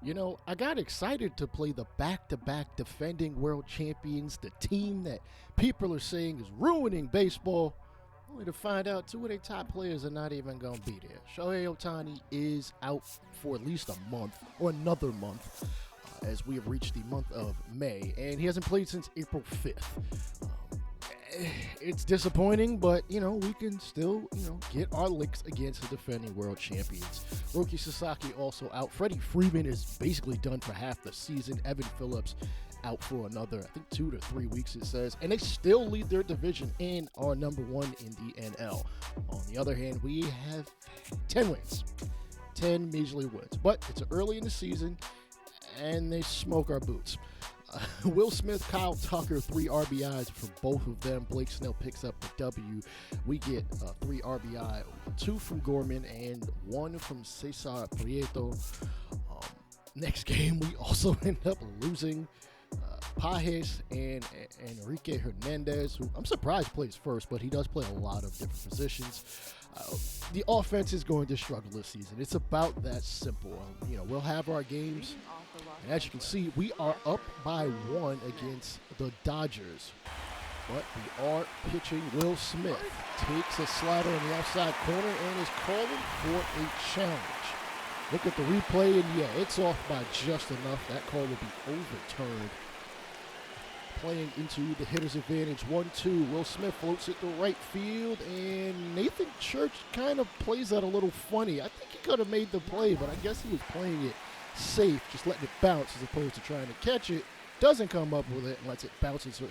You know, I got excited to play the back-to-back defending world champions, the team that people are saying is ruining baseball, only to find out two of their top players are not even going to be there. Shohei Ohtani is out for at least a month or another month as we have reached the month of May, and he hasn't played since April 5th. It's disappointing, but we can still get our licks against the defending world champions. Roki Sasaki also out. Freddie Freeman is basically done for half the season. Evan Phillips out for another, I think, 2 to 3 weeks, it says, and they still lead their division and are number one in the NL. On the other hand, we have 10 wins, 10 measly wins, but it's early in the season and they smoke our boots. Will Smith, Kyle Tucker, 3 RBIs for both of them. Blake Snell picks up the W. We get 3 RBI, 2 from Gorman and 1 from Cesar Prieto. Next game, we also end up losing Pajes and Enrique Hernandez, who I'm surprised plays first, but he does play a lot of different positions. The offense is going to struggle this season. It's about that simple. We'll have our games, and as you can see, we are up by 1 against the Dodgers. But we are pitching. Will Smith takes a slider in the outside corner and is calling for a challenge. Look at the replay, and yeah, it's off by just enough. That call will be overturned. Playing into the hitter's advantage. 1-2. Will Smith floats it to right field, and Nathan Church kind of plays that a little funny. I think he could have made the play, but I guess he was playing it safe, just letting it bounce as opposed to trying to catch it. Doesn't come up with it and lets it bounce into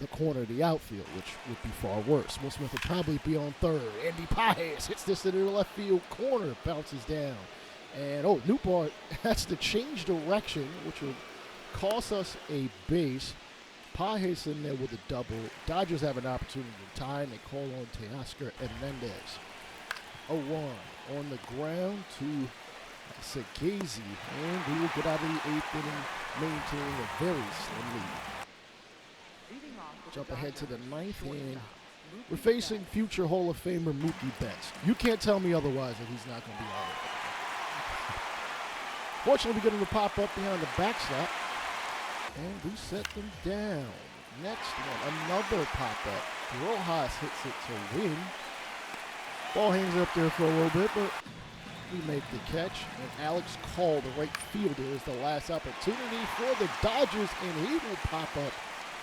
the corner of the outfield, which would be far worse. Will Smith would probably be on third. Andy Pajes hits this into the left field corner, bounces down. And, Newport has to change direction, which will cost us a base. Pajes in there with a double. Dodgers have an opportunity to tie, and they call on Teoscar Hernandez. 0-1 on the ground to Sagazi, and we will get out of the 8th inning, maintaining a very slim lead. Jump ahead to the 9th, and we're facing future Hall of Famer Mookie Betts. You can't tell me otherwise that he's not going to be all right. Fortunately, we get him to pop up behind the backstop, and we set them down. Next one, another pop-up. Rojas hits it to win. Ball hangs up there for a little bit, but we make the catch. And Alex Call, the right fielder, is the last opportunity for the Dodgers, and he will pop up.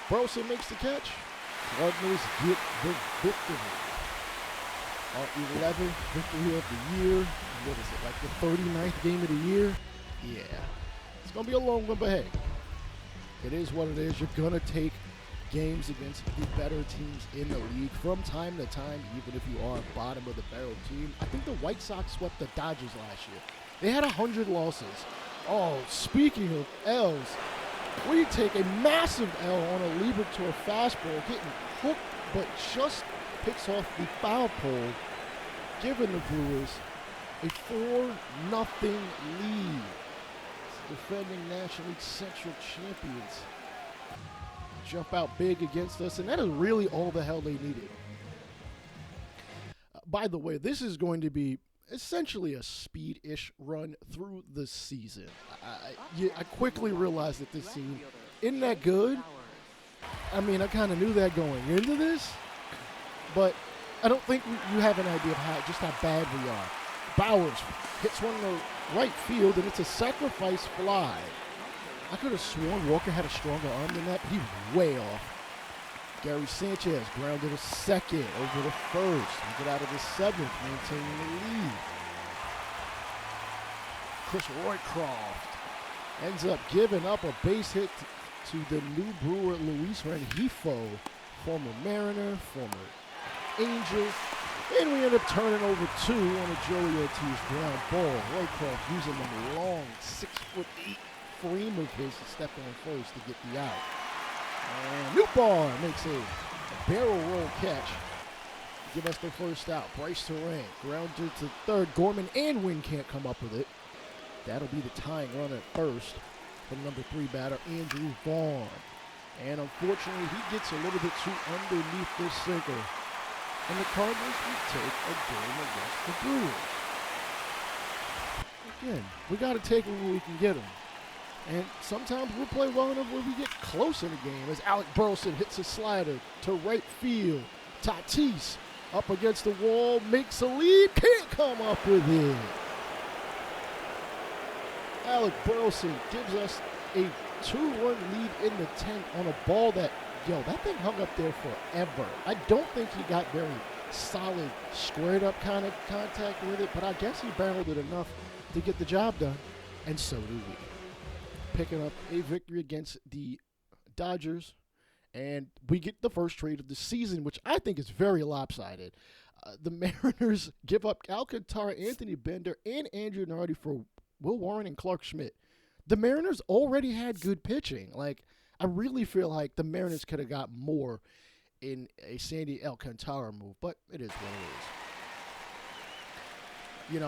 Burleson makes the catch. Cardinals get the victory. Our 11th victory of the year. What is it, like the 39th game of the year? Yeah. It's going to be a long one, but hey, it is what it is. You're going to take games against the better teams in the league from time to time, even if you are bottom of the barrel team. I think the White Sox swept the Dodgers last year. They had 100 losses. Oh, speaking of L's, we take a massive L on a Libertor fastball, getting hooked, but just picks off the foul pole, giving the Brewers a 4-0 lead. Defending National League Central champions jump out big against us, and that is really all the hell they needed. By the way, this is going to be essentially a speed-ish run through the season. I quickly realized that this team isn't that good. I mean, I kind of knew that going into this, but I don't think you have an idea of just how bad we are. Bowers hits one in the right field, and it's a sacrifice fly. I could have sworn Walker had a stronger arm than that, but he was way off. Gary Sanchez grounded a second over the first. We get out of the 7th, maintaining the lead. Chris Roycroft ends up giving up a base hit to the new Brewer, Luis Rengifo, former Mariner, former Angel. And we end up turning over 2 on a Joey Ortiz ground ball. Roycroft using the long 6'8" frame of his to step on first to get the out. And Newbar makes a barrel roll catch to give us the first out. Bryce Terrain grounded to third. Gorman and Wynn can't come up with it. That'll be the tying run at first from number 3 batter, Andrew Vaughn. And unfortunately, he gets a little bit too underneath this sinker. And the Cardinals will take a game against the Brewers. Again, we got to take them when we can get them. And sometimes we'll play well enough where we get close in the game as Alec Burleson hits a slider to right field. Tatis up against the wall, makes a lead, can't come up with it. Alec Burleson gives us a 2-run lead in the 10th on a ball that, that thing hung up there forever. I don't think he got very solid, squared up kind of contact with it, but I guess he barreled it enough to get the job done, and so do we. Picking up a victory against the Dodgers, and we get the first trade of the season, which I think is very lopsided. The Mariners give up Alcantara, Anthony Bender, and Andrew Nardi for Will Warren and Clark Schmidt. The Mariners already had good pitching. I really feel like the Mariners could have got more in a Sandy Alcantara move, but it is what it is.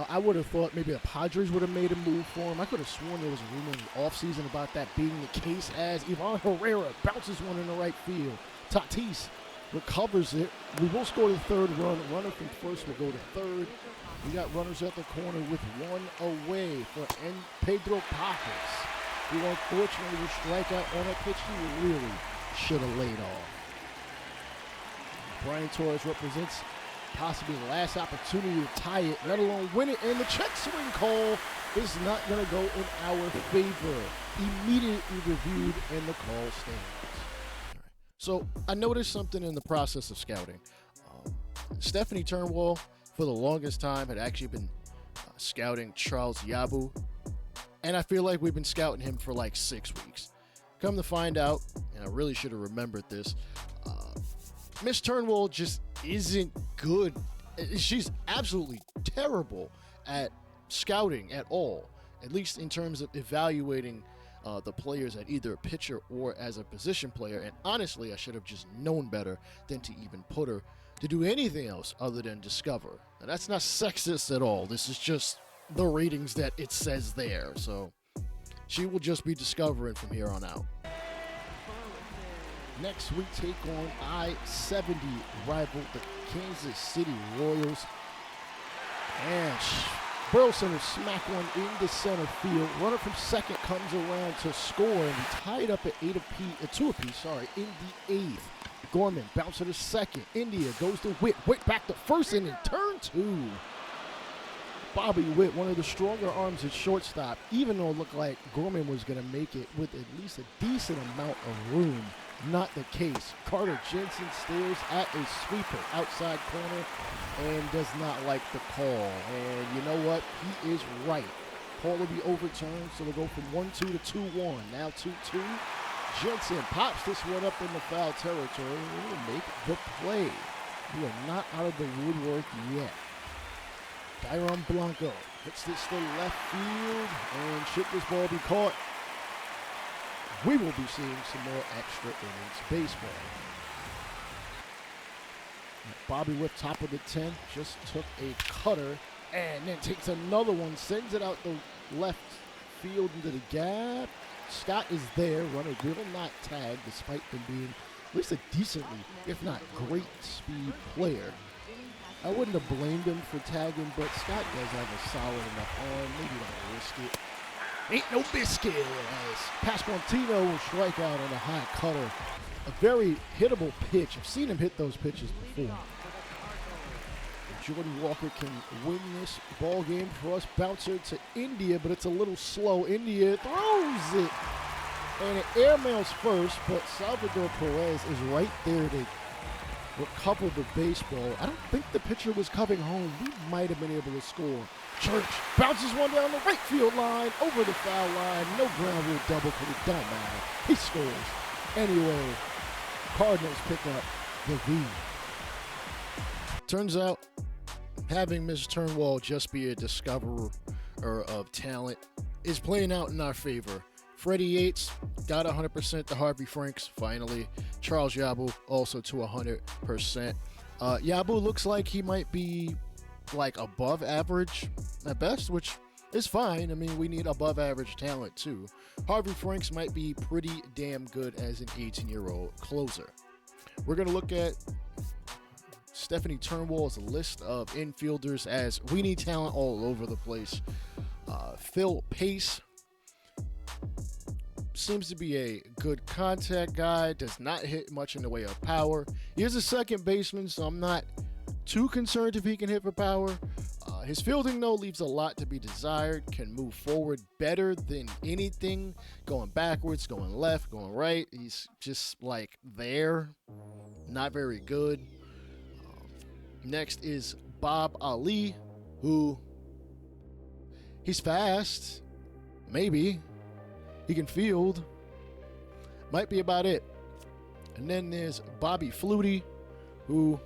I would have thought maybe the Padres would have made a move for him. I could have sworn there was a rumor in the offseason about that being the case, as Ivan Herrera bounces one in the right field. Tatis recovers it. We will score the third run. Runner from first will go to third. We got runners at the corner with one away for Pedro Pacas, who unfortunately will strike out on a pitch he really should have laid off. Brian Torres represents possibly the last opportunity to tie it, let alone win it, and the check swing call is not going to go in our favor. Immediately reviewed, and the call stands. Right. So I noticed something in the process of scouting. Stephanie Turnwall, for the longest time, had actually been scouting Charles Yabu, and I feel like we've been scouting him for like 6 weeks. Come to find out, and I really should have remembered this, Miss Turnwall just isn't good. She's absolutely terrible at scouting at all, at least in terms of evaluating the players at either a pitcher or as a position player. And honestly, I should have just known better than to even put her to do anything else other than discover. Now, that's not sexist at all. This is just the ratings that it says there. So she will just be discovering from here on out. Next, we take on I-70 rival, the Kansas City Royals. And Burleson will smack one into center field. Runner from second comes around to score, and we tie it up at 2 apiece, in the 8th. Gorman bounces to second. India goes to Witt. Witt back to first, and in turn 2. Bobby Witt, one of the stronger arms at shortstop, even though it looked like Gorman was going to make it with at least a decent amount of room. Not the case. Carter Jensen stares at a sweeper outside corner and does not like the call. And you know what? He is right. Call will be overturned, so we'll go from 1-2 to 2-1. Now 2-2. Jensen pops this one up in the foul territory and will make the play. We are not out of the woodwork yet. Dairon Blanco hits this to left field, and should this ball be caught, we will be seeing some more extra innings baseball. Bobby Witt, top of the 10th, just took a cutter and then takes another one, sends it out the left field into the gap. Scott is there. Runner will not tag, despite them being at least a decently, if not great, speed player. I wouldn't have blamed him for tagging, but Scott does have a solid enough arm. Maybe don't risk it. Ain't no biscuit, as Pasquantino will strike out on a high cutter. A very hittable pitch. I've seen him hit those pitches before. Jordan Walker can win this ball game for us. Bouncer to India, but it's a little slow. India throws it, and it airmails first, but Salvador Perez is right there to recover the baseball. I don't think the pitcher was coming home. We might have been able to score. Church bounces one down the right field line, over the foul line. No ground rule double, because it don't matter. He scores. Anyway, Cardinals pick up the V. Turns out, having Ms. Turnwall just be a discoverer of talent is playing out in our favor. Freddie Yates got 100% to Harvey Franks, finally. Charles Yabu also to 100%. Yabu looks like he might be like above average at best, which is fine. I mean, we need above average talent too. Harvey Franks might be pretty damn good as an 18-year-old closer. We're going to look at Stephanie Turnwall's list of infielders, as we need talent all over the place. Phil Pace seems to be a good contact guy, does not hit much in the way of power. He is a second baseman, so I'm not too concerned if he can hit for power. His fielding, though, leaves a lot to be desired, can move forward better than anything, going backwards, going left, going right. He's just like there, not very good. Next is Bob Ali, who he's fast, maybe. He can field. Might be about it. And then there's Bobby Flutie, who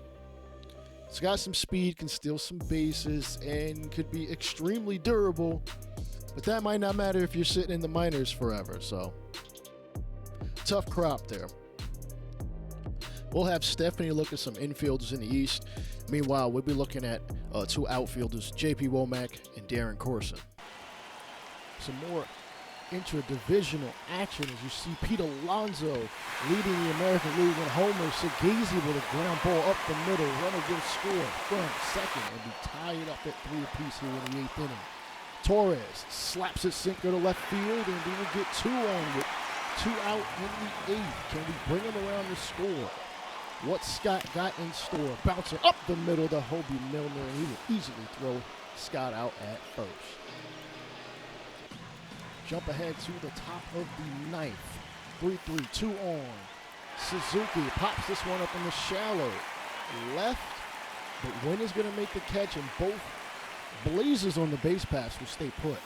has got some speed, can steal some bases, and could be extremely durable. But that might not matter if you're sitting in the minors forever. So, tough crop there. We'll have Stephanie look at some infielders in the East. Meanwhile, we'll be looking at two outfielders, J.P. Womack and Darren Corson. Some more interdivisional action as you see Pete Alonso leading the American League in homers. Segazy with a ground ball up the middle. Runner will score from second and be tied up at 3 apiece here in the 8th inning. Torres slaps his sinker to left field, and we will get 2 on with 2 out in the 8th. Can we bring him around to score? What Scott got in store. Bouncer up the middle to Hobie Milner, and he will easily throw Scott out at first. Jump ahead to the top of the 9th. 3-3, 2 on. Suzuki pops this one up in the shallow left, but Wynn is going to make the catch, and both Blazers on the base pass will stay put.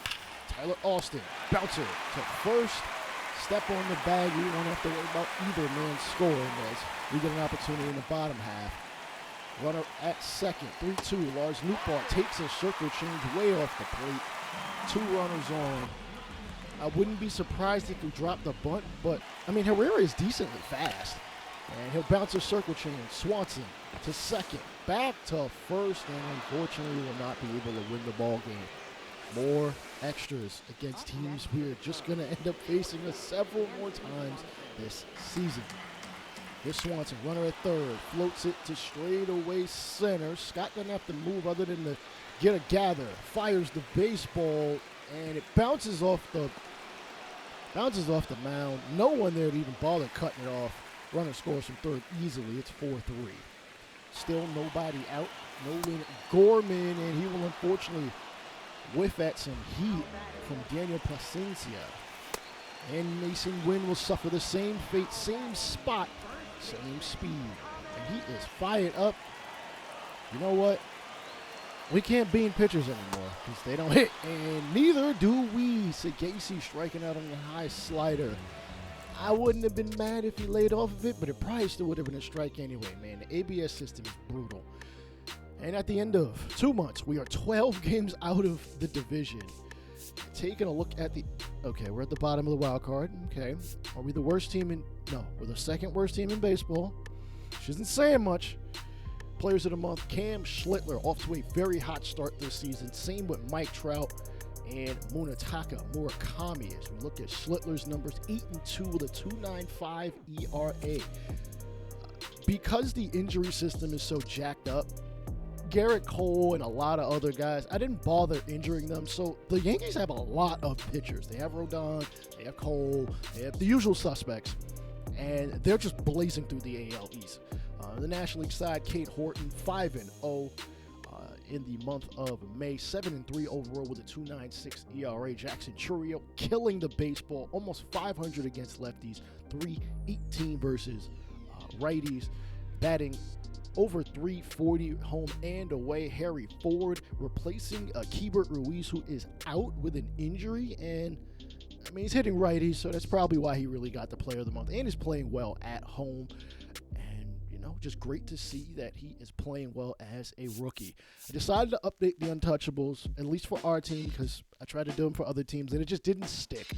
Tyler Austin, bouncer to first. Step on the bag. We won't have to worry about either man scoring as we get an opportunity in the bottom half. Runner at second. 3-2. Lars Nootbaar takes a circle change way off the plate. 2 runners on. I wouldn't be surprised if he dropped the bunt, but, I mean, Herrera is decently fast. And he'll bounce a circle change. Swanson to second. Back to first, and unfortunately will not be able to win the ball game. More extras against teams we are just going to end up facing us several more times this season. Here's Swanson, runner at third, floats it to straightaway center. Scott doesn't have to move other than to get a gather. Fires the baseball, and it bounces off the mound. No one there to even bother cutting it off. Runner scores from third easily. It's 4-3. Still nobody out. Nolan Gorman, and he will unfortunately whiff at some heat from Daniel Placencia. And Mason Wynn will suffer the same fate, same spot, same speed. And he is fired up. You know what? We can't bean pitchers anymore because they don't hit, and neither do we. Segazy striking out on the high slider. I wouldn't have been mad if he laid off of it, but it probably still would have been a strike anyway, man. The ABS system is brutal. And at the end of 2 months, we are 12 games out of the division. Taking a look at okay, we're at the bottom of the wild card. Okay. Are we the worst team no, we're the second worst team in baseball. Which isn't saying much. Players of the month, Cam Schlittler off to a very hot start this season. Same with Mike Trout and Munetaka Murakami. As we look at Schlittler's numbers, 8-2 with a 2.95 ERA. Because the injury system is so jacked up, Garrett Cole and a lot of other guys, I didn't bother injuring them. So the Yankees have a lot of pitchers. They have Rodon, they have Cole, they have the usual suspects, and they're just blazing through the AL East. The National League side, Kate Horton, 5-0 in the month of May, 7-3 overall with a 2.96 ERA. Jackson Chourio killing the baseball, almost 500 against lefties, 318 versus righties, batting over 340 home and away. Harry Ford replacing Keibert Ruiz, who is out with an injury, and I mean, he's hitting righties, so that's probably why he really got the player of the month, and is playing well at home. Just great to see that he is playing well as a rookie. I decided to update the Untouchables, at least for our team, because I tried to do them for other teams, and it just didn't stick.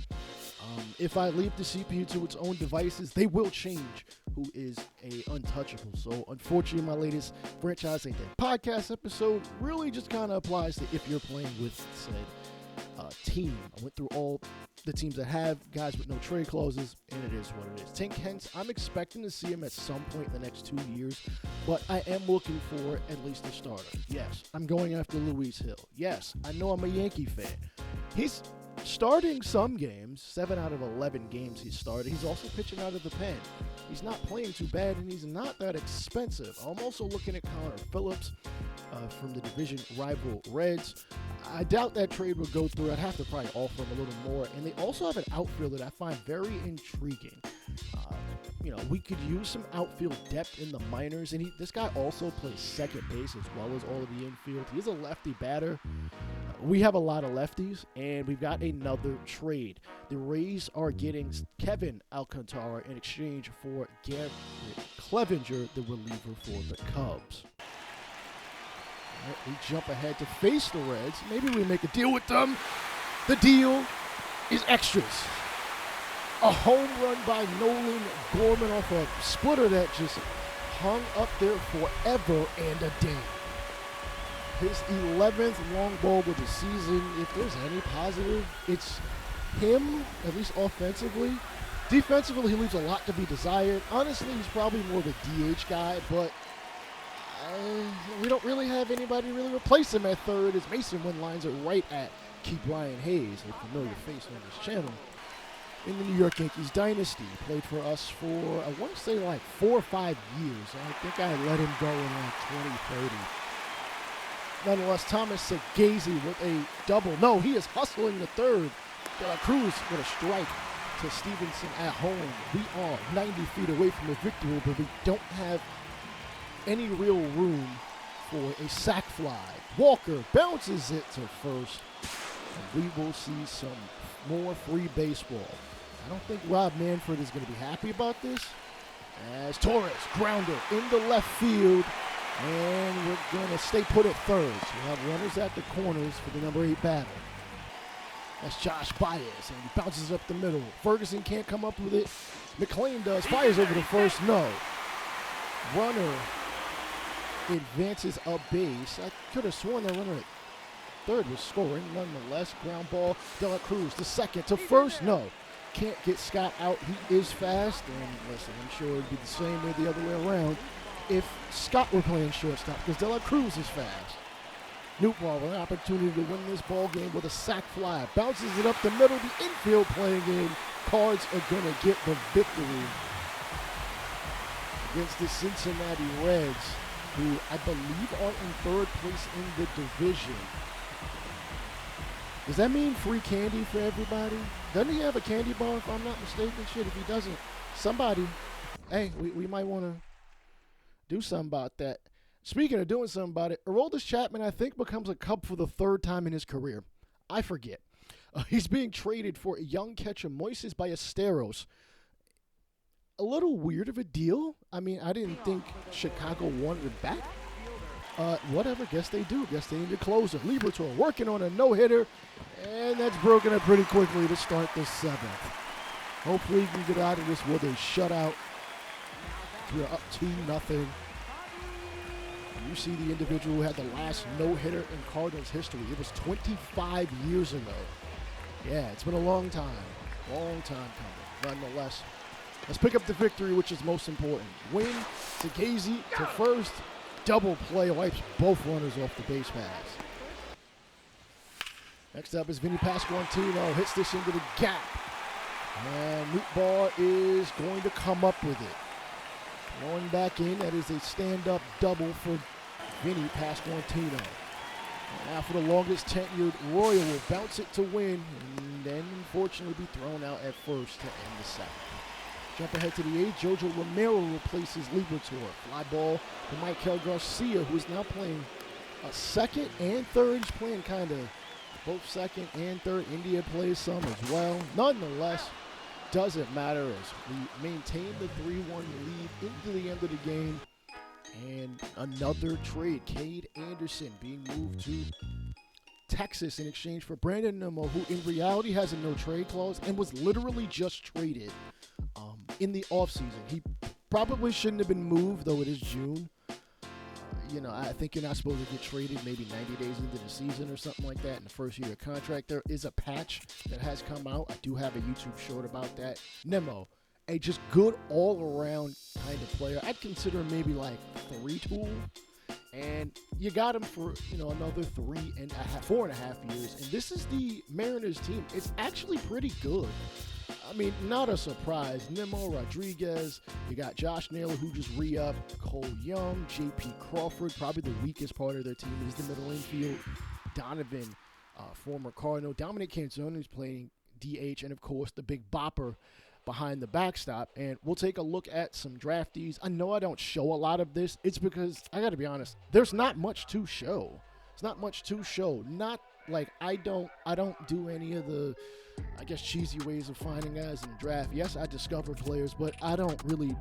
If I leave the CPU to its own devices, they will change who is a untouchable. So, unfortunately, my latest Franchise Ain't Dead podcast episode really just kind of applies to if you're playing with said team. I went through all the teams that have guys with no trade clauses, and it is what it is. Tink Hence, I'm expecting to see him at some point in the next 2 years, but I am looking for at least a starter. Yes, I'm going after Luis Hill. Yes, I know I'm a Yankee fan. He's starting some games, 7 out of 11 games he started. He's also pitching out of the pen. He's not playing too bad, and he's not that expensive. I'm also looking at Connor Phillips from the division rival Reds. I doubt that trade would go through. I'd have to probably offer him a little more. And they also have an outfield that I find very intriguing. We could use some outfield depth in the minors, and this guy also plays second base as well as all of the infield. He's a lefty batter. We have a lot of lefties, and we've got another trade. The Rays are getting Kevin Alcantara in exchange for Garrett Clevenger, the reliever for the Cubs. All right, we jump ahead to face the Reds. Maybe we make a deal with them. The deal is extras. A home run by Nolan Gorman off a splitter that just hung up there forever and a day. His 11th long ball of the season. If there's any positive, it's him, at least offensively. Defensively, he leaves a lot to be desired. Honestly, he's probably more of a DH guy, but we don't really have anybody really replace him at third, as Mason Wynn lines it right at Key Brian Hayes, a familiar face on this channel. In the New York Yankees dynasty, played for us for, I want to say, like 4 or 5 years. I think I let him go in like 2030. Nonetheless, Thomas Segazy with a double. No, he is hustling the third. De La Cruz with a strike to Stevenson at home. We are 90 feet away from a victory, but we don't have any real room for a sac fly. Walker bounces it to first, and we will see some more free baseball. I don't think Rob Manfred is going to be happy about this, as Torres grounder into left field, and we're going to stay put at third. So we'll have runners at the corners for the number 8 batter. That's Josh Baez, and he bounces up the middle. Ferguson can't come up with it. McClain does, fires over the first, no. Runner advances up base. I could have sworn the runner at third was scoring. Nonetheless, ground ball. De La Cruz to second, to first, no. Can't get Scott out. He is fast, and listen, I'm sure it'd be the same way the other way around if Scott were playing shortstop, because De La Cruz is fast. Newtball with an opportunity to win this ball game with a sac fly. Bounces it up the middle. The infield playing game. Cards are going to get the victory against the Cincinnati Reds, who I believe are in third place in the division. Does that mean free candy for everybody? Doesn't he have a candy bar, if I'm not mistaken? Shit, if he doesn't, somebody, hey, we might want to do something about that. Speaking of doing something about it, Aroldis Chapman, I think, becomes a Cub for the 3rd time in his career. I forget. He's being traded for a young catcher, Moises Ballesteros. A little weird of a deal. I mean, I didn't think Chicago wanted it back. Whatever, guess they do. Guess they need a closer. Liberatore working on a no-hitter, and that's broken up pretty quickly to start the 7th. Hopefully we can get out of this with a shutout. We're up 2-0. You see the individual who had the last no-hitter in Cardinals history. It was 25 years ago. Yeah, it's been a long time. Long time coming. Nonetheless, let's pick up the victory, which is most important. Win, Segazy to first. Double play, wipes both runners off the base pass. Next up is Vinny Pasquantino. Hits this into the gap. And Newtball is going to come up with it. Going back in, that is a stand-up double for Vinny Pasquantino. Now for the longest tenured, Royal will bounce it to win, and then unfortunately be thrown out at first to end the 7th. Jump ahead to the 8th, Jojo Romero replaces Liberatore. Fly ball to Michael Garcia, who is now playing a second and third. He's playing kind of both second and third. India plays some as well. Nonetheless, doesn't matter as we maintain the 3-1 lead into the end of the game. And another trade, Cade Anderson being moved to Texas in exchange for Brandon Nimmo, who in reality has a no-trade clause and was literally just traded in the offseason. He probably shouldn't have been moved, though it is June. I think you're not supposed to get traded maybe 90 days into the season or something like that in the first year of contract. There is a patch that has come out. I do have a YouTube short about that. Nemo, a just good all-around kind of player. I'd consider him maybe like 3-tool. And you got him for, another 4.5 years. And this is the Mariners team. It's actually pretty good. I mean, not a surprise. Nemo Rodriguez, you got Josh Naylor, who just re-upped, Cole Young, J.P. Crawford. Probably the weakest part of their team is the middle infield. Donovan, former Cardinal. Dominic Canzone is playing DH, and of course the big bopper behind the backstop. And we'll take a look at some draftees. I know I don't show a lot of this. It's because, I got to be honest, there's not much to show. It's not much to show. Not like I don't do any of the, I guess, cheesy ways of finding guys in the draft. Yes, I discover players, but I don't want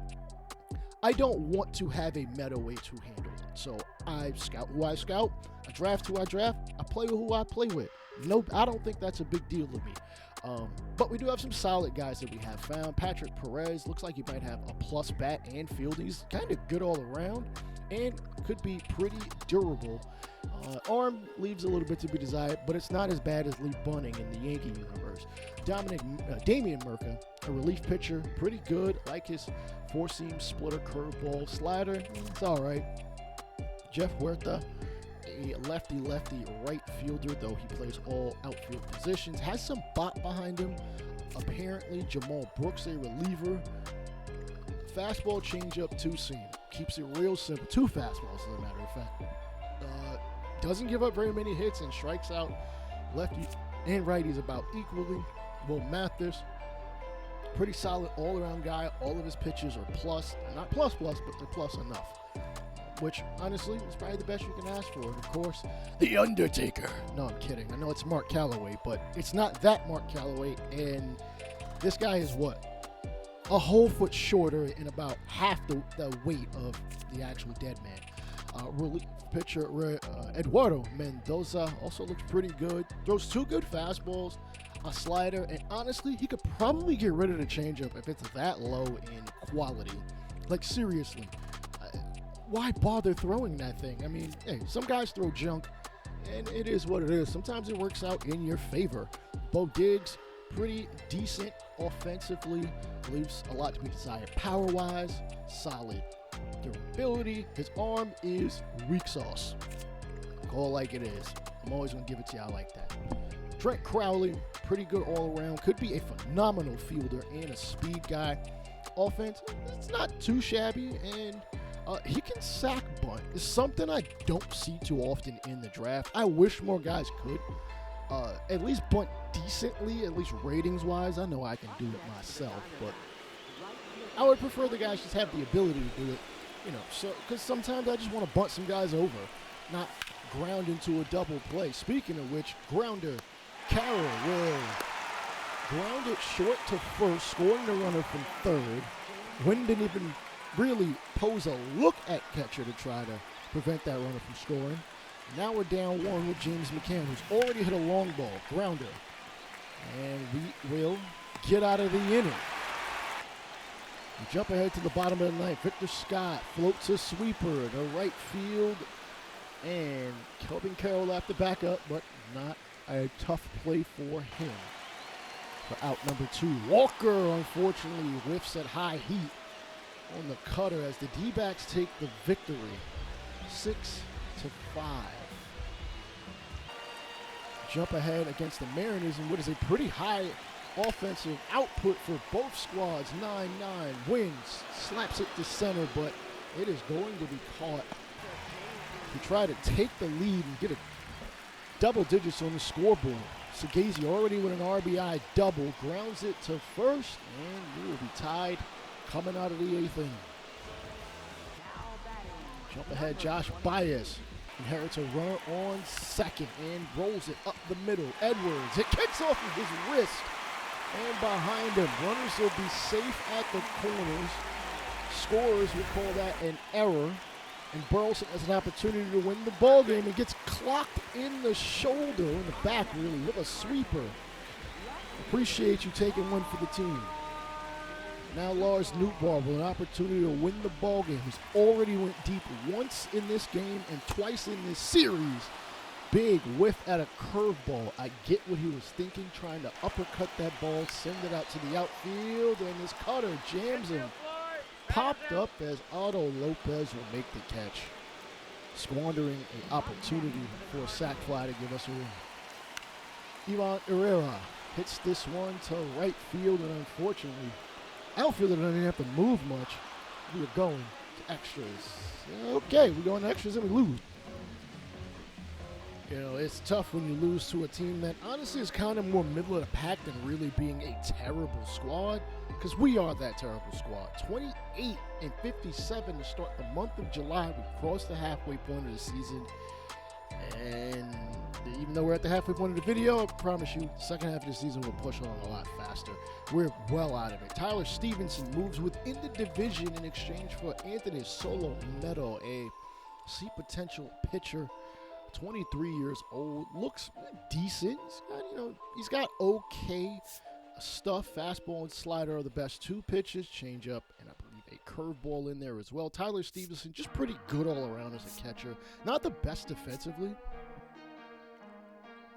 to have a meta way to handle it. So I scout who I scout, I draft who I draft, I play with who I play with. No, I don't think that's a big deal to me. But we do have some solid guys that we have found. Patrick Perez looks like he might have a plus bat and field. He's kind of good all around and could be pretty durable. Arm leaves a little bit to be desired, but it's not as bad as Lee Bunning in the Yankee universe. Damian Murka, a relief pitcher, pretty good. Like his four-seam splitter, curveball, slider. It's all right. Jeff Huerta, a lefty right fielder, though he plays all outfield positions. Has some bop behind him. Apparently, Jamal Brooks, a reliever. Fastball, changeup, two-seam. Keeps it real simple. Two fastballs, as a matter of fact. Doesn't give up very many hits and strikes out lefty and righties about equally. Will Mathis, pretty solid all-around guy. All of his pitches are plus. Not plus, but they're plus enough. Which, honestly, is probably the best you can ask for. And, of course, The Undertaker. No, I'm kidding. I know it's Mark Calloway, but it's not that Mark Calloway. And this guy is what? A whole foot shorter and about half the weight of the actual dead man. Relief pitcher Eduardo Mendoza also looks pretty good. Throws two good fastballs, a slider, and honestly, he could probably get rid of the changeup if it's that low in quality. Like, seriously. Why bother throwing that thing? I mean, hey, some guys throw junk, and it is what it is. Sometimes it works out in your favor. Bo Diggs, pretty decent offensively, leaves a lot to be desired power-wise, solid durability. His arm is weak sauce. Call it like it is. I'm always going to give it to y'all like that. Trent Crowley, pretty good all around. Could be a phenomenal fielder and a speed guy. Offense, it's not too shabby, and he can sack bunt. It's something I don't see too often in the draft. I wish more guys could. At least bunt decently, at least ratings-wise. I know I can do it myself, but I would prefer the guys just have the ability to do it. So because sometimes I just want to bunt some guys over, not ground into a double play. Speaking of which, grounder, Carroll will ground it short to first, scoring the runner from third. Wynn didn't even really pose a look at catcher to try to prevent that runner from scoring. Now we're down one with James McCann, who's already hit a long ball, grounder. And we will get out of the inning. We jump ahead to the bottom of the ninth. Victor Scott floats a sweeper to right field. And Kelvin Carroll have to back up, but not a tough play for him. For out number 2, Walker, unfortunately, whiffs at high heat on the cutter as the D-backs take the victory, 6-5. Jump ahead against the Mariners in what is a pretty high offensive output for both squads. 9-9 wins, slaps it to center, but it is going to be caught. To try to take the lead and get a double digits on the scoreboard. Sagazi already with an RBI double, grounds it to first, and we will be tied coming out of the 8th inning. Jump ahead, Josh Baez inherits a runner on second and rolls it up the middle. Edwards, it kicks off of his wrist and behind him. Runners will be safe at the corners. Scorers will call that an error. And Burleson has an opportunity to win the ball game and gets clocked in the shoulder, in the back really, with a sweeper. Appreciate you taking one for the team. Now Lars Nootbaar with an opportunity to win the ball game. He's already went deep once in this game and twice in this series. Big whiff at a curveball. I get what he was thinking, trying to uppercut that ball, send it out to the outfield, and his cutter jams him. Popped up as Otto Lopez will make the catch, squandering an opportunity for a sac fly to give us a win. Ivan Herrera hits this one to right field, and unfortunately, outfielder doesn't even have to move much. We are going to extras. Okay, we're going to extras and we lose. You know, it's tough when you lose to a team that honestly is kind of more middle of the pack than really being a terrible squad, because we are that terrible squad. 28-57 to start the month of July. We crossed the halfway point of the season, and even though we're at the halfway point of the video, I promise you, the second half of the season will push on a lot faster. We're well out of it. Tyler Stevenson moves within the division in exchange for Anthony Solometo, a see potential pitcher. 23 years old, looks decent. He's got okay stuff. Fastball and slider are the best two pitches. Changeup and I believe a curveball in there as well. Tyler Stevenson just pretty good all around as a catcher. Not the best defensively,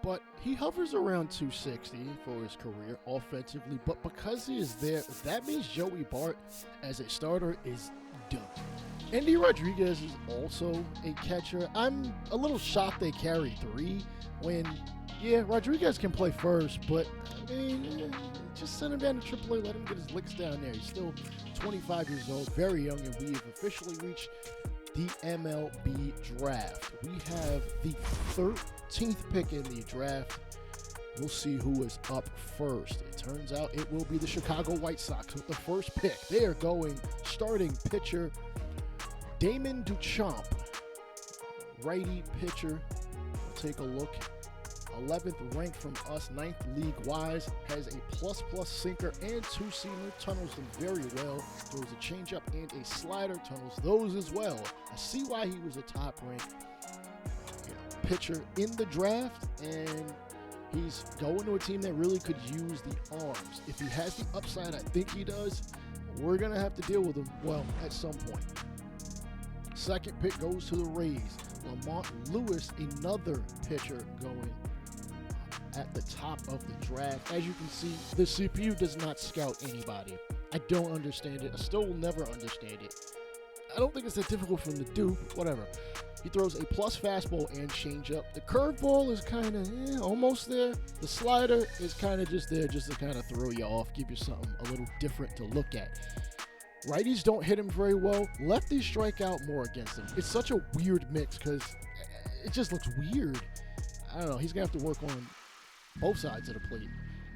but he hovers around 260 for his career offensively. But because he is there, that means Joey Bart as a starter is done. Andy Rodriguez is also a catcher. I'm a little shocked they carry three when, yeah, Rodriguez can play first, but I mean, just send him down to AAA, let him get his licks down there. He's still 25 years old, very young, and we have officially reached the MLB Draft. We have the 13th pick in the draft. We'll see who is up first. It turns out it will be the Chicago White Sox with the first pick. They are going starting pitcher Damon Duchamp, righty pitcher. We'll take a look. 11th ranked from us, 9th league-wise, has a plus sinker and two-seamer, tunnels them very well, throws a changeup and a slider, tunnels those as well. I see why he was a top-ranked pitcher in the draft, and he's going to a team that really could use the arms. If he has the upside I think he does, we're going to have to deal with him, well, at some point. Second pick goes to the Rays. Lamont Lewis, another pitcher going at the top of the draft. As you can see, the CPU does not scout anybody. I don't understand it. I still will never understand it. I don't think it's that difficult for him to do. Whatever. He throws a plus fastball and changeup. The curveball is kind of almost there. The slider is kind of just there just to kind of throw you off, give you something a little different to look at. Righties don't hit him very well. Lefties strike out more against him. It's such a weird mix because it just looks weird. I don't know. He's going to have to work on both sides of the plate.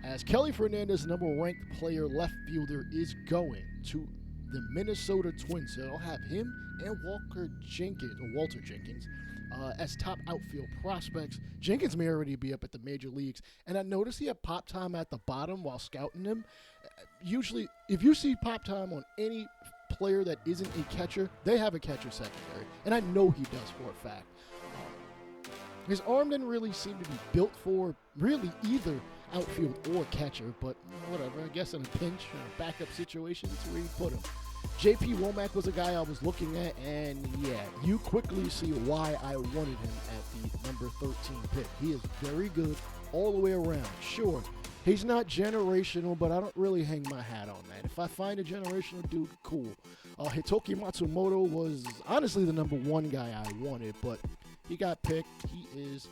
As Kelly Fernandez, number ranked player left fielder, is going to the Minnesota Twins. So they'll have him and Walter Jenkins as top outfield prospects. Jenkins may already be up at the major leagues. And I noticed he had pop time at the bottom while scouting him. Usually, if you see pop time on any player that isn't a catcher, they have a catcher secondary. And I know he does for a fact. His arm didn't really seem to be built for really either outfield or catcher, but whatever. I guess in a pinch or a backup situation, that's where you put him. J.P. Womack was a guy I was looking at, and yeah, you quickly see why I wanted him at the number 13 pick. He is very good all the way around. Sure, he's not generational, but I don't really hang my hat on that. If I find a generational dude, cool. Hitoki Matsumoto was honestly the number one guy I wanted, but he got picked. He is,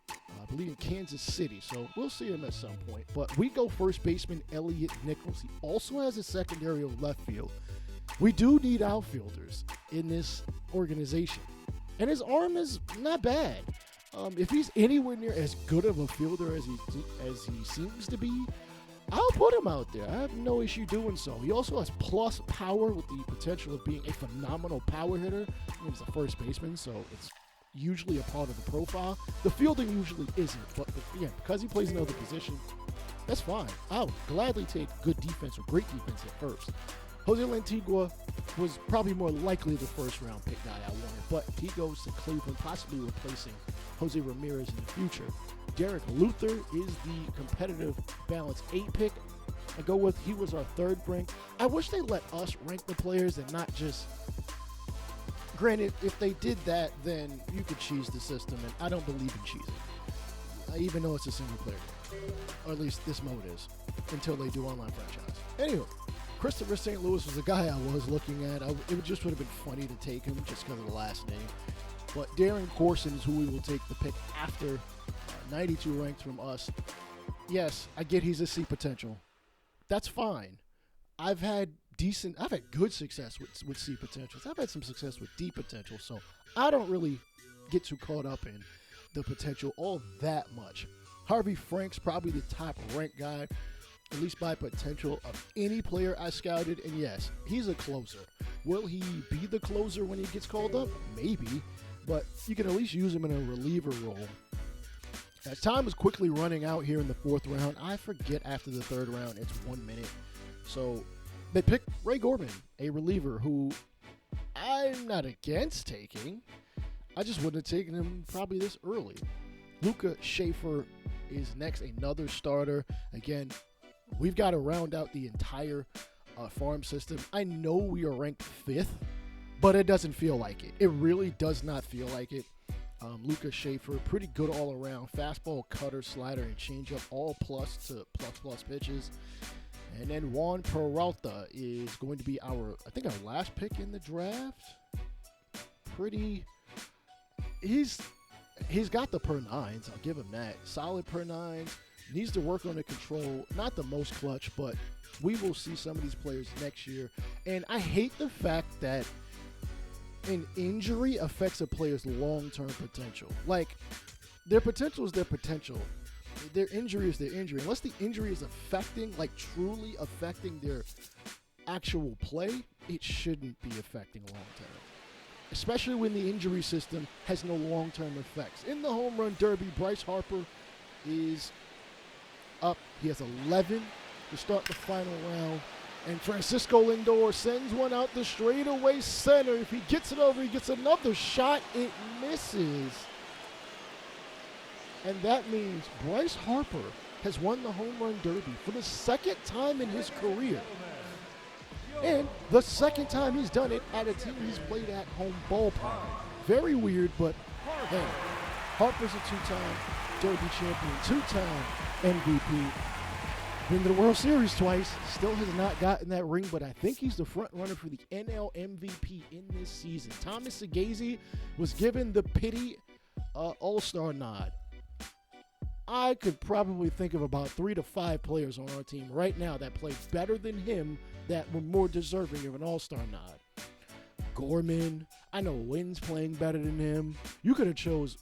I believe, in Kansas City, so we'll see him at some point. But we go first baseman Elliot Nichols. He also has a secondary of left field. We do need outfielders in this organization, and his arm is not bad. If he's anywhere near as good of a fielder as he seems to be, I'll put him out there. I have no issue doing so. He also has plus power with the potential of being a phenomenal power hitter. He's a first baseman, so it's usually a part of the profile. The fielding usually isn't, but again, because he plays another position, that's fine. I'll gladly take good defense or great defense at first. Jose Lantigua was probably more likely the first-round pick guy I wanted, but he goes to Cleveland, possibly replacing Jose Ramirez in the future. Derek Luther is the competitive balance 8 pick. I go with he was our third rank. I wish they let us rank the players and not just. Granted, if they did that, then you could cheese the system, and I don't believe in cheesing. Even though it's a single player game. Or at least this mode is. Until they do online franchise. Anyway, Christopher St. Louis was the guy I was looking at. It just would have been funny to take him just because of the last name. But Darren Corson is who we will take the pick after 92 ranks from us. Yes, I get he's a C potential. That's fine. I've had good success with C potentials. I've had some success with D potential, so I don't really get too caught up in the potential all that much. Harvey Frank's probably the top ranked guy, at least by potential, of any player I scouted, and yes, he's a closer. Will he be the closer when he gets called up? Maybe, but you can at least use him in a reliever role. As time is quickly running out here in the fourth round, I forget after the third round it's 1 minute. So they picked Ray Gorman, a reliever who I'm not against taking. I just wouldn't have taken him probably this early. Luca Schaefer is next, another starter. Again, we've got to round out the entire farm system. I know we are ranked 5th, but it doesn't feel like it. It really does not feel like it. Luca Schaefer, pretty good all around. Fastball, cutter, slider, and changeup, all plus to plus pitches. And then Juan Peralta is going to be our last pick in the draft. He's got the per nines. I'll give him that. Solid per nines. Needs to work on the control. Not the most clutch, but we will see some of these players next year. And I hate the fact that an injury affects a player's long-term potential. Like, their potential is their potential. Their injury is their injury. Unless the injury is truly affecting their actual play, it shouldn't be affecting long-term. Especially when the injury system has no long-term effects. In the home run derby, Bryce Harper is up. He has 11 to start the final round. And Francisco Lindor sends one out the straightaway center. If he gets it over, he gets another shot. It misses. And that means Bryce Harper has won the home run derby for the second time in his career. And the second time he's done it at a team he's played at home ballpark. Very weird, but hey, Harper's a two-time Derby champion, two-time MVP. Been to the World Series twice. Still has not gotten that ring, but I think he's the front runner for the NL MVP in this season. Thomas Segazy was given the pity All-Star nod. I could probably think of about 3 to 5 players on our team right now that play better than him that were more deserving of an All-Star nod. Gorman, I know Wynn's playing better than him. You could have chose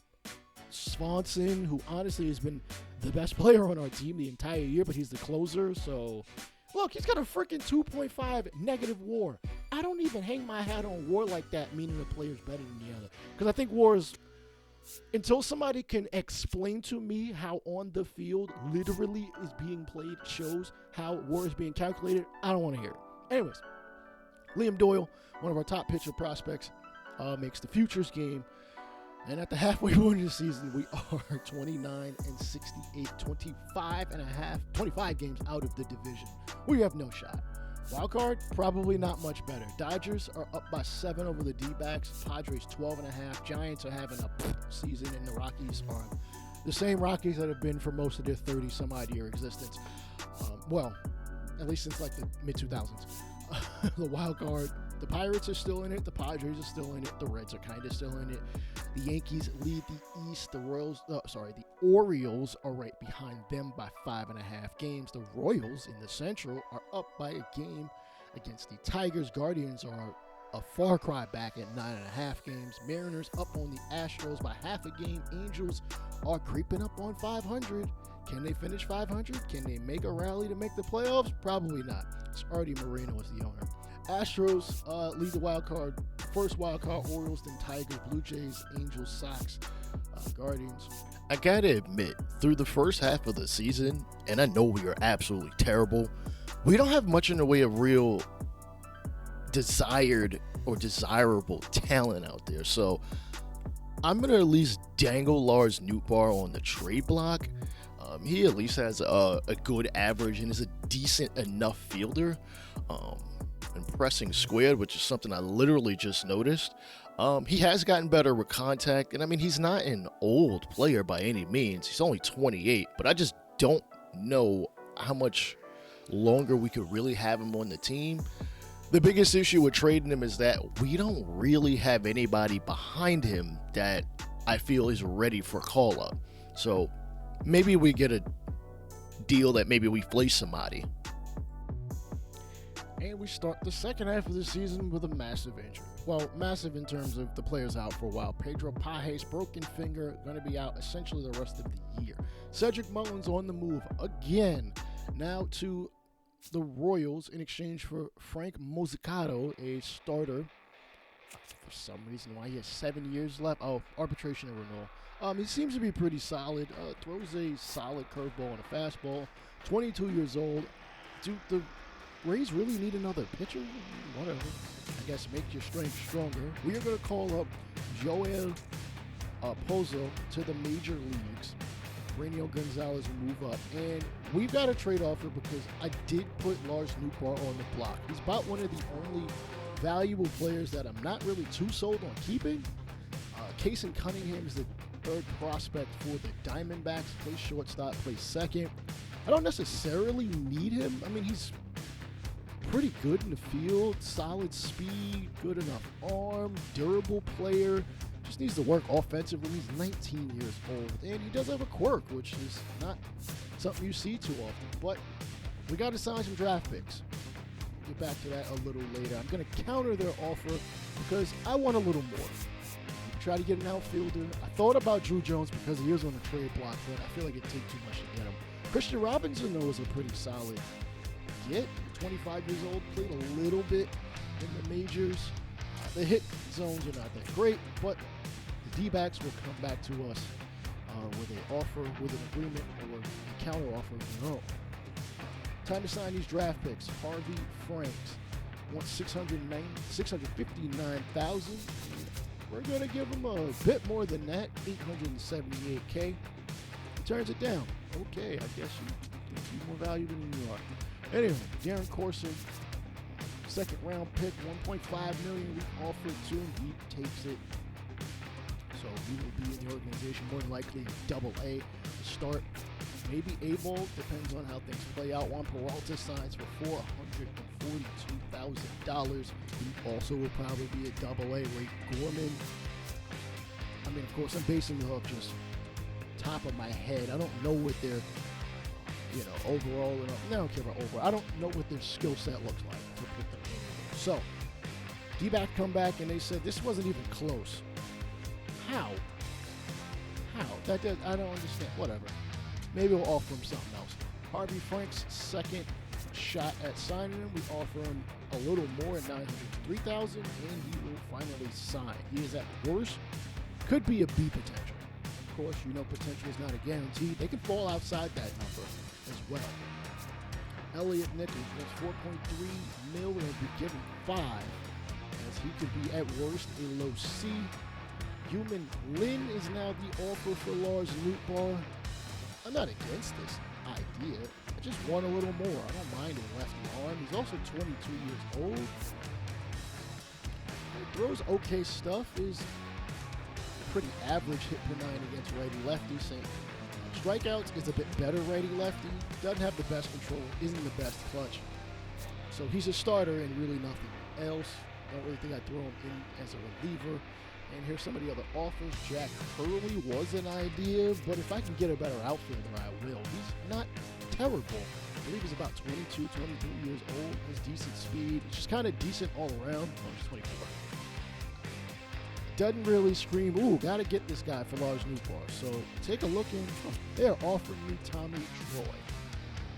Swanson, who honestly has been the best player on our team the entire year, but he's the closer. So, look, he's got a freaking 2.5 negative WAR. I don't even hang my hat on WAR like that, meaning the player's better than the other. Because I think WAR is, until somebody can explain to me how on the field literally is being played, shows how WAR is being calculated, I don't want to hear it. Anyways, Liam Doyle, one of our top pitcher prospects, makes the futures game. And at the halfway point of the season, we are 29-68, 25 games out of the division. We have no shot. Wild card, probably not much better. Dodgers are up by 7 over the D-backs. Padres 12.5. Giants are having a season, and the Rockies are the same Rockies that have been for most of their 30-some-odd year existence. Well, at least since like the mid-2000s. The wild card, the Pirates are still in it. The Padres are still in it. The Reds are kind of still in it. The Yankees lead the East. The Orioles are right behind them by 5.5 games. The Royals in the Central are up by a game against the Tigers. Guardians are a far cry back at 9.5 games. Mariners up on the Astros by half a game. Angels are creeping up on 500. Can they finish 500? Can they make a rally to make the playoffs? Probably not. Artie Moreno is the owner. Astros lead the wild card. First wild card, Orioles, then Tigers, Blue Jays, Angels, Sox, Guardians. I gotta admit, through the first half of the season, and I know we are absolutely terrible, we don't have much in the way of real desired or desirable talent out there. So I'm gonna at least dangle Lars Nootbaar on the trade block. He at least has a good average and is a decent enough fielder. And pressing squared, which is something I literally just noticed. He has gotten better with contact, and I mean, he's not an old player by any means. He's only 28, but I just don't know how much longer we could really have him on the team. The biggest issue with trading him is that we don't really have anybody behind him that I feel is ready for call-up. So maybe we get a deal that maybe we fleece somebody. And we start the second half of the season with a massive injury. Well, massive in terms of the players out for a while. Pedro Pajes, broken finger, going to be out essentially the rest of the year. Cedric Mullins on the move again, now to the Royals in exchange for Frank Mozzicato, a starter. For some reason, why he has 7 years left. Oh, arbitration and renewal. He seems to be pretty solid. Throws a solid curveball and a fastball. 22 years old. Dude, the Rays really need another pitcher? Whatever. I guess make your strength stronger. We are going to call up Joel Pozo to the major leagues. Rainiel Gonzalez will move up. And we've got a trade offer because I did put Lars Nootbaar on the block. He's about one of the only valuable players that I'm not really too sold on keeping. Kason Cunningham is the third prospect for the Diamondbacks. Plays shortstop, plays second. I don't necessarily need him. I mean, he's pretty good in the field, solid speed, good enough arm, durable player. Just needs to work offensively. He's 19 years old, and he does have a quirk, which is not something you see too often. But we got to sign some draft picks. Get back to that a little later. I'm going to counter their offer because I want a little more. Try to get an outfielder. I thought about Drew Jones because he is on the trade block, but I feel like it'd take too much to get him. Christian Robinson, though, is a pretty solid get. 25 years old, played a little bit in the majors. The hit zones are not that great, but the D-backs will come back to us with an offer, with an agreement, or a counter offer of their own. Time to sign these draft picks. Harvey Franks wants $659,000. We're going to give him a bit more than that, $878K. He turns it down. Okay, I guess you think he's more valuable than you are. Anyway, Darren Corson, second round pick, $1.5 million we offered to him. He takes it. So he will be in the organization more than likely in Double-A to start. Maybe A-ball, depends on how things play out. Juan Peralta signs for $442,000. He also will probably be a Double-A. Ray Gorman. I mean, of course, I'm basing it off just top of my head. I don't know what their overall, I don't care about overall. I don't know what their skill set looks like to put them in. So, D-back come back and they said this wasn't even close. How? I don't understand. Whatever. Maybe we'll offer him something else. Harvey Franks' second shot at signing him. We offer him a little more at $903,000, and he will finally sign. He is at worst, could be a B potential. Of course, potential is not a guarantee. They can fall outside that number as well. Elliot Nichols was $4.3 million and be given $5 million, as he could be at worst a low C. Human Lin is now the offer for Lars Nootbaar. I'm not against this idea. I just want a little more. I don't mind a lefty arm. He's also 22 years old. He throws okay stuff. Is pretty average hit per nine against righty-lefty. Strikeouts is a bit better righty-lefty. Doesn't have the best control. Isn't the best clutch. So he's a starter and really nothing else. Don't really think I'd throw him in as a reliever. And here's some of the other offers. Jack Hurley was an idea, but if I can get a better outfielder, I will. He's not terrible. I believe he's about 22, 23 years old. Has decent speed. It's just kind of decent all around. Oh, he's 24. Doesn't really scream, ooh, got to get this guy for Lars Nootbaar. So take a look in. They're offering me Tommy Troy.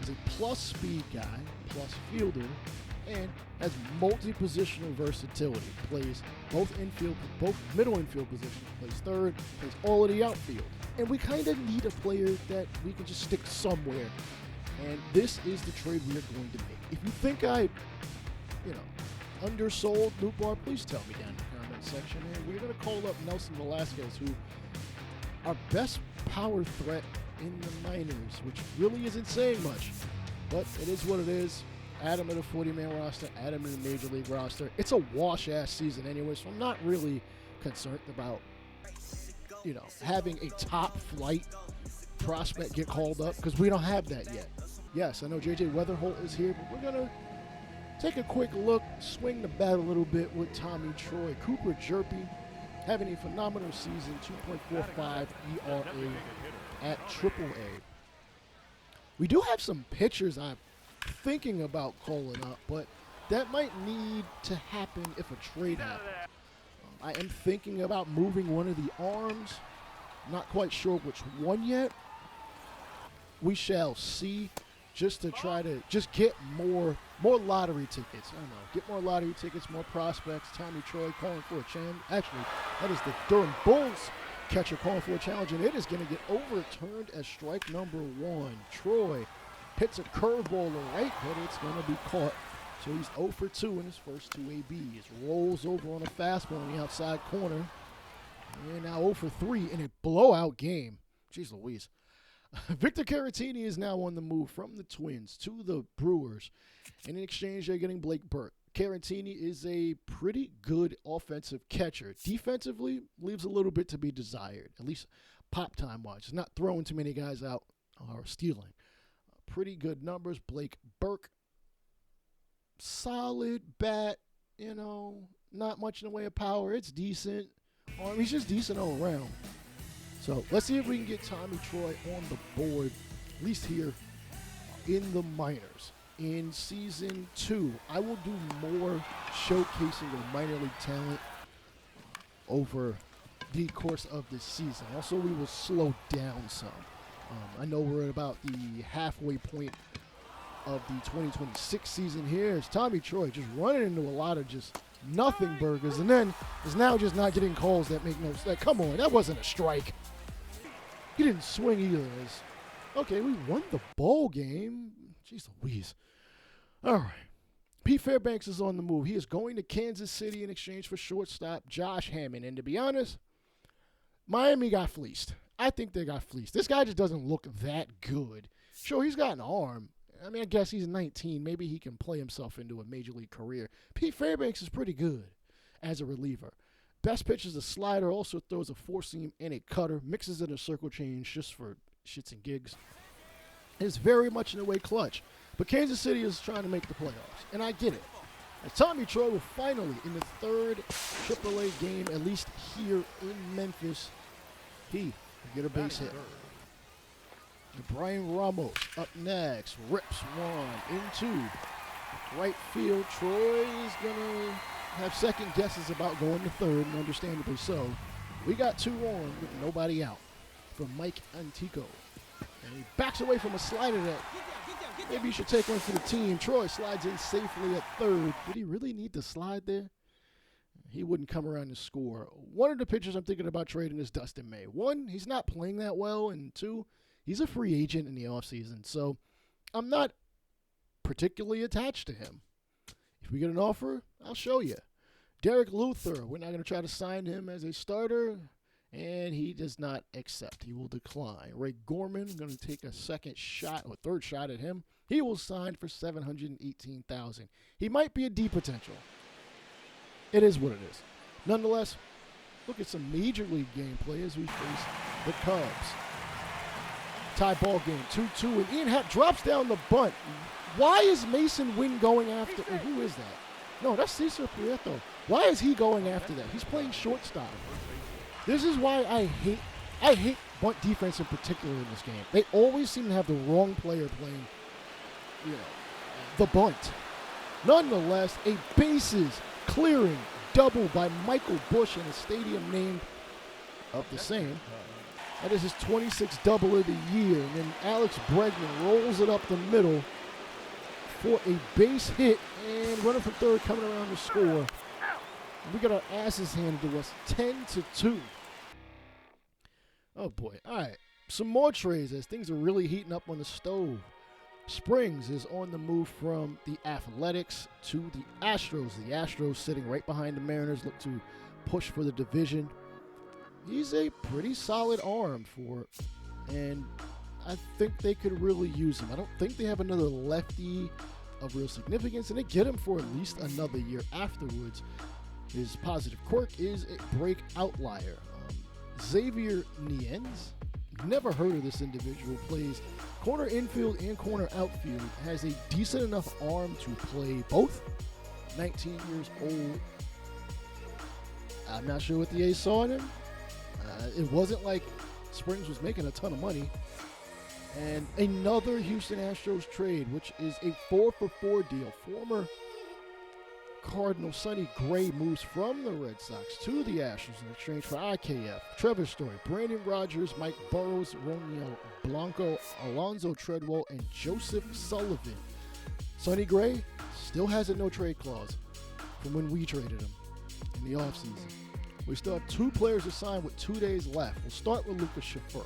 He's a plus speed guy, plus fielder, and has multi-positional versatility. Plays both middle infield positions. Plays third. Plays all of the outfield. And we kind of need a player that we can just stick somewhere. And this is the trade we are going to make. If you think I, undersold Nootbaar, please tell me down in the comment section. And we're going to call up Nelson Velasquez, who our best power threat in the minors, which really isn't saying much, but it is what it is. Add him to the 40-man roster, add him in the major league roster. It's a wash-ass season anyway, so I'm not really concerned about, having a top-flight prospect get called up, because we don't have that yet. Yes, I know J.J. Weatherholt is here, but we're going to take a quick look, swing the bat a little bit with Tommy Troy. Cooper Jerpy having a phenomenal season, 2.45 ERA at AAA. We do have some pitchers I'm thinking about calling up, but that might need to happen if a trade happens. I am thinking about moving one of the arms. Not quite sure which one yet. We shall see, just to try to get more lottery tickets. I don't know, get more lottery tickets, more prospects. Tommy Troy calling for a challenge. Actually, that is the Durham Bulls catcher calling for a challenge, and it is going to get overturned as strike number one. Troy hits a curveball to right, but it's going to be caught. So he's 0 for 2 in his first two ABs. Rolls over on a fastball in the outside corner. And now 0 for 3 in a blowout game. Jeez Louise. Victor Caratini is now on the move from the Twins to the Brewers. And in exchange, they're getting Blake Burke. Caratini is a pretty good offensive catcher. Defensively, leaves a little bit to be desired, at least pop time-wise. He's not throwing too many guys out or stealing. Pretty good numbers. Blake Burke, solid bat, not much in the way of power. It's decent. He's just decent all around. So let's see if we can get Tommy Troy on the board, at least here in the minors. In season 2, I will do more showcasing of minor league talent over the course of this season. Also, we will slow down some. I know we're at about the halfway point of the 2026 season here. It's Tommy Troy just running into a lot of just nothing burgers, and then is now just not getting calls that make no sense. Come on, that wasn't a strike. He didn't swing either. Okay, we won the ball game. Jeez Louise. All right. Pete Fairbanks is on the move. He is going to Kansas City in exchange for shortstop Josh Hammond. And to be honest, Miami got fleeced. I think they got fleeced. This guy just doesn't look that good. Sure, he's got an arm. I guess he's 19. Maybe he can play himself into a major league career. Pete Fairbanks is pretty good as a reliever. Best pitch is a slider, also throws a four-seam and a cutter, mixes in a circle change just for shits and gigs. Is very much in the way clutch. But Kansas City is trying to make the playoffs, and I get it. And Tommy Troy will finally, in the third AAA game, at least here in Memphis, he will get a base hit. And Brian Ramos up next, rips one into right field. Troy is going to have second guesses about going to third, and understandably so. We got 2 on with nobody out from Mike Antico. And he backs away from a slider that maybe you should take one for the team. Troy slides in safely at third. Did he really need to slide there? He wouldn't come around to score. One of the pitchers I'm thinking about trading is Dustin May. 1, he's not playing that well, and 2, he's a free agent in the offseason. So I'm not particularly attached to him. If we get an offer, I'll show you. Derek Luther, we're not going to try to sign him as a starter, and he does not accept. He will decline. Ray Gorman, going to take a second shot or third shot at him. He will sign for $718,000. He might be a D potential. It is what it is. Nonetheless, look at some major league gameplay as we face the Cubs. Tie ball game, 2-2, and Ian Happ drops down the bunt. Why is Mason Wynn going after? Who is that? No, that's Cesar Prieto. Why is he going after that? He's playing shortstop. This is why I hate bunt defense in particular in this game. They always seem to have the wrong player playing, the bunt. Nonetheless, a bases clearing double by Michael Bush in a stadium named of the same. That is his 26th double of the year. And then Alex Bregman rolls it up the middle for a base hit, and runner from third coming around to score. We got our asses handed to us, 10-2. Oh boy! All right, some more trades as things are really heating up on the stove. Springs is on the move from the Athletics to the Astros. The Astros sitting right behind the Mariners, look to push for the division. He's a pretty solid arm and I think they could really use him. I don't think they have another lefty of real significance, and they get him for at least another year afterwards. His positive quirk is a break outlier. Xavier Nienz, never heard of this individual, plays corner infield and corner outfield, has a decent enough arm to play both. 19 years old. I'm not sure what the A's saw in him. It wasn't like Springs was making a ton of money. And another Houston Astros trade, which is a 4-for-4 deal. Former Cardinal Sonny Gray moves from the Red Sox to the Astros in exchange for IKF, Trevor Story, Brandon Rogers, Mike Burrows, Romeo Blanco, Alonzo Treadwell, and Joseph Sullivan. Sonny Gray still has a no-trade clause from when we traded him in the offseason. We still have 2 players to sign with 2 days left. We'll start with Lucas Schiffer.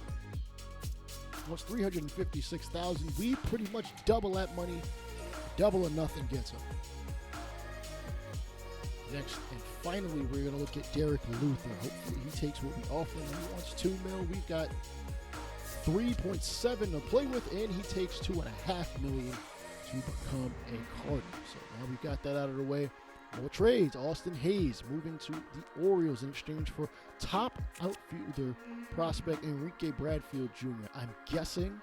Wants $356,000. We pretty much double that money. Double or nothing gets him. Next, and finally, we're going to look at Derek Luther. Hopefully, he takes what we offer him. He wants $2 million. We've got 3.7 to play with, and he takes $2.5 million to become a Cardinal. So now we've got that out of the way. More trades. Austin Hayes moving to the Orioles in exchange for top outfielder prospect Enrique Bradfield Jr. I'm guessing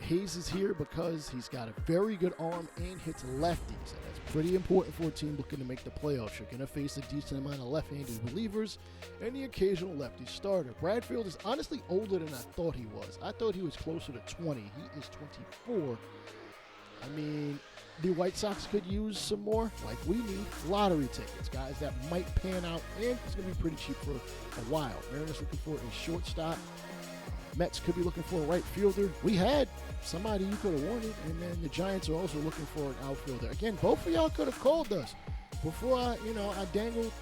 Hayes is here because he's got a very good arm and hits lefties. And that's pretty important for a team looking to make the playoffs. You're going to face a decent amount of left-handed relievers and the occasional lefty starter. Bradfield is honestly older than I thought he was. I thought he was closer to 20. He is 24. I mean, the White Sox could use some more, like we need, lottery tickets, guys that might pan out, and it's going to be pretty cheap for a while. Mariners looking for a shortstop. Mets could be looking for a right fielder. We had somebody you could have wanted, and then the Giants are also looking for an outfielder. Again, both of y'all could have called us before I dangled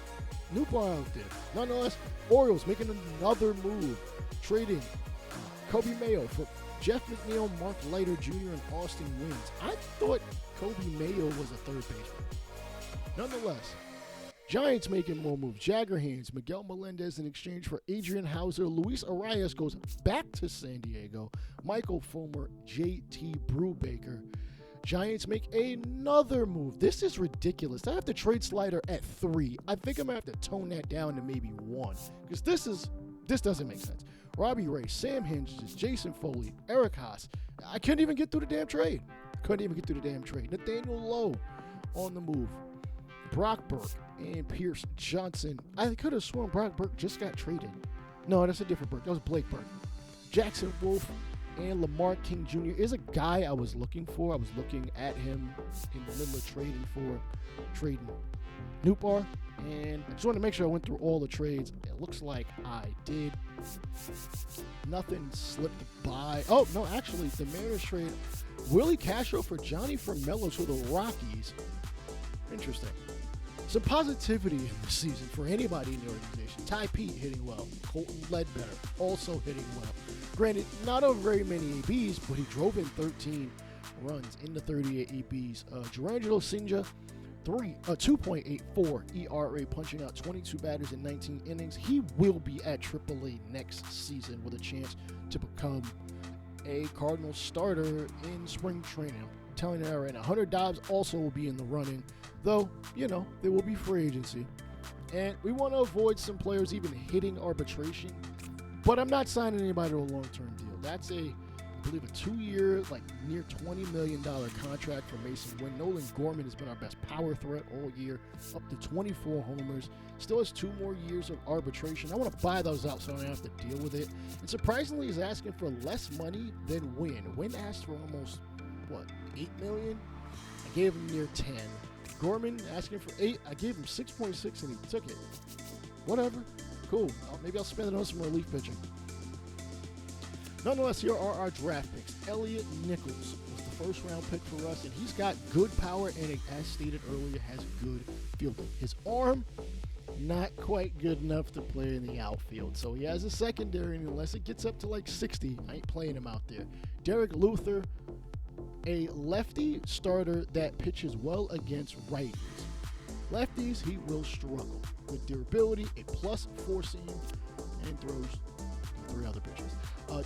Newbar out there. Nonetheless, Orioles making another move, trading Kobe Mayo for Jeff McNeil, Mark Leiter Jr., and Austin Wynns. I thought Kobe Mayo was a third baseman. Nonetheless, Giants making more moves. Jagger Haynes, Miguel Melendez in exchange for Adrian Hauser. Luis Arias goes back to San Diego. Michael Fulmer, JT Brubaker. Giants make another move. This is ridiculous. I have to trade Slider at 3. I think I'm going to have to tone that down to maybe 1 because this doesn't make sense. Robbie Ray, Sam Hinges, Jason Foley, Eric Haas. I couldn't even get through the damn trade. Nathaniel Lowe on the move. Brock Burke and Pierce Johnson. I could have sworn Brock Burke just got traded. No, that's a different Burke. That was Blake Burke. Jackson Wolf and Lamar King Jr. is a guy I was looking for. I was looking at him in the middle of trading Newbar. And I just wanted to make sure I went through all the trades. It looks like I did. Nothing slipped by. Oh, no, actually, the Mariners trade Willie Castro for Johnny Formello to the Rockies. Interesting. Some positivity in the season for anybody in the organization. Ty Pete hitting well. Colton Ledbetter also hitting well. Granted, not over very many ABs, but he drove in 13 runs in the 38 ABs. Gerangelo Sinja, 2.84 ERA, punching out 22 batters in 19 innings. He will be at AAA next season with a chance to become a Cardinals starter in spring training. I'm telling you that right now. Hunter Dobbs also will be in the running, though, there will be free agency. And we want to avoid some players even hitting arbitration, but I'm not signing anybody to a long-term deal. That's I believe, a 2-year, near $20 million contract for Mason Wynn. Nolan Gorman has been our best power threat all year, up to 24 homers. Still has 2 more years of arbitration. I want to buy those out so I don't have to deal with it. And surprisingly, he's asking for less money than Wynn. Wynn asked for almost, $8 million? I gave him near 10. Gorman asking for 8. I gave him 6.6 and he took it. Whatever. Cool. Maybe I'll spend it on some relief pitching. Nonetheless, here are our draft picks. Elliot Nichols was the first-round pick for us, and he's got good power and, as stated earlier, has good fielding. His arm, not quite good enough to play in the outfield, so he has a secondary, and unless it gets up to 60, I ain't playing him out there. Derek Luther, a lefty starter that pitches well against righties. Lefties, he will struggle. With durability, a +4 seam, and throws 3 other pitchers.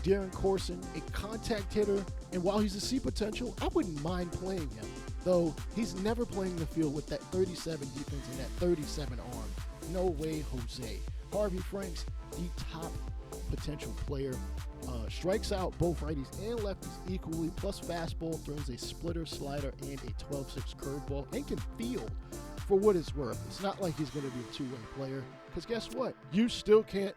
Darren Corson, a contact hitter, and while he's a C potential, I wouldn't mind playing him, though he's never playing the field with that 37 defense and that 37 arm. No way, Jose. Harvey Franks, the top potential player, strikes out both righties and lefties equally, plus fastball, throws a splitter, slider, and a 12-6 curveball, and can field for what it's worth. It's not like he's going to be a two-way player, because guess what? You still can't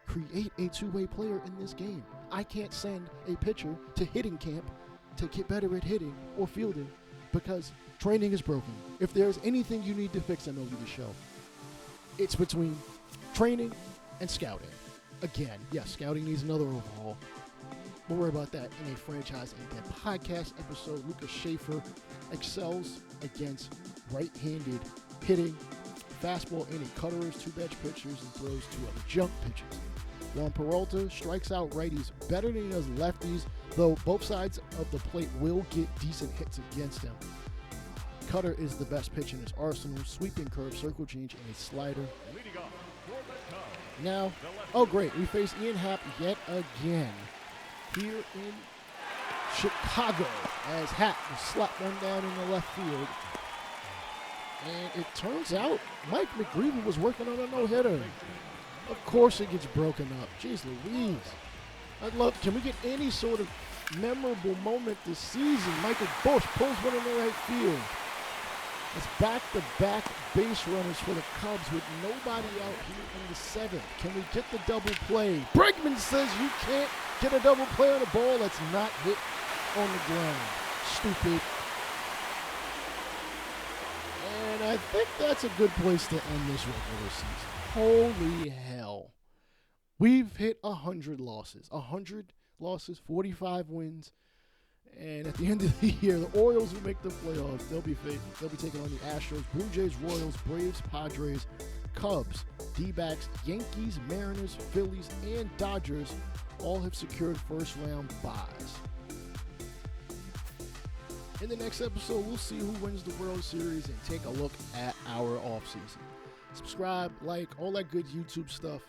create a two-way player in this game. I can't send a pitcher to hitting camp to get better at hitting or fielding because training is broken. If there's anything you need to fix MLB The Show, it's between training and scouting. Again, yes, scouting needs another overhaul. We'll worry about that in a Franchise and Dead podcast episode. Lucas Schaefer excels against right-handed hitting, fastball, and cutters, 2 bench pitchers, and throws 2 other junk pitchers. Juan Peralta strikes out righties better than he does lefties, though both sides of the plate will get decent hits against him. Cutter is the best pitch in his arsenal, sweeping curve, circle change, and a slider. Now, oh great, we face Ian Happ yet again here in Chicago as Happ will slap one down in the left field. And it turns out Mike McGreevy was working on a no-hitter. Of course it gets broken up. Jeez Louise. Can we get any sort of memorable moment this season? Michael Busch pulls one in the right field. It's back-to-back base runners for the Cubs with nobody out here in the 7th. Can we get the double play? Bregman says you can't get a double play on a ball that's not hit on the ground. Stupid. And I think that's a good place to end this regular season. Holy hell. We've hit 100 losses. 100 losses, 45 wins. And at the end of the year, the Orioles will make the playoffs. They'll be taking on the Astros, Blue Jays, Royals, Braves, Padres, Cubs, D-backs, Yankees, Mariners, Phillies, and Dodgers all have secured first-round byes. In the next episode, we'll see who wins the World Series and take a look at our offseason. Subscribe, like, all that good YouTube stuff.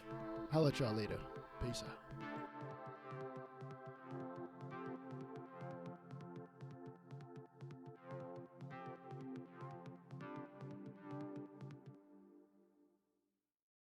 I'll let y'all later. Peace out.